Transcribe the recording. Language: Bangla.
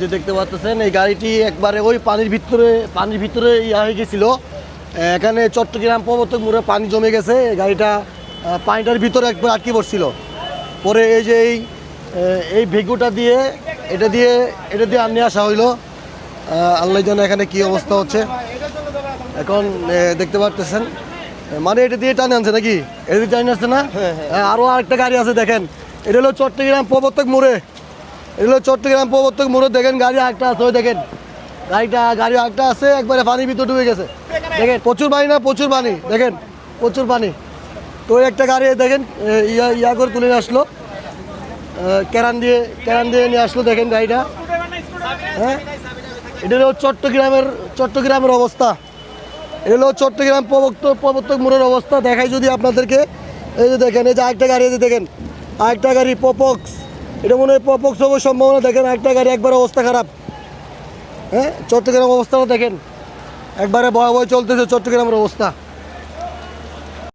যে দেখতে পাচ্ছেন এই গাড়িটি একবারে ওই পানির ভিতরে ইয়া হয়ে গেছিল। এখানে চট্টগ্রাম প্রবর্তক মোড়ে পানি জমে গেছে, গাড়িটা পানিটার ভিতরে একবার আটকে পড়ছিল। পরে এই যে এই ভেগুটা দিয়ে এটা দিয়ে আনিয়ে আসা হইলো। আল্লাহ জানে এখানে কি অবস্থা হচ্ছে এখন দেখতে পাচ্ছেন। মানে এটা দিয়ে টানে আনছে নাকি? এটা দিয়ে টানে আসছে না? আরও আরেকটা গাড়ি আছে দেখেন, এটা হলো চট্টগ্রাম প্রবর্তক মোড়ে। দেখেন গাড়ি আরেকটা আছে, ওই দেখেন গাড়ি আরেকটা আছে, একবারে পানির ভিতরে ডুবে গেছে। দেখেন প্রচুর পানি, না প্রচুর পানি, দেখেন প্রচুর পানি। তো একটা গাড়ি দেখেন ইয়া করে তুলে নিয়ে আসলো, ক্যারান দিয়ে নিয়ে আসলো। দেখেন গাড়িটা, হ্যাঁ এটা হলো চট্টগ্রামের অবস্থা। এটা হলো চট্টগ্রাম প্রবর্তক মোড়ের অবস্থা। দেখাই যদি আপনাদেরকে, এই যে দেখেন এই যে আরেকটা গাড়ি, এই যে দেখেন আরেকটা গাড়ি পপক্স, এটা মনে হয় পপক্স হওয়ার সম্ভাবনা। দেখেন আরেকটা গাড়ি, একবার অবস্থা খারাপ। হ্যাঁ চট্টগ্রাম অবস্থাটা দেখেন, একবারে ভয়াবহ চলতেছে চট্টগ্রামের অবস্থা।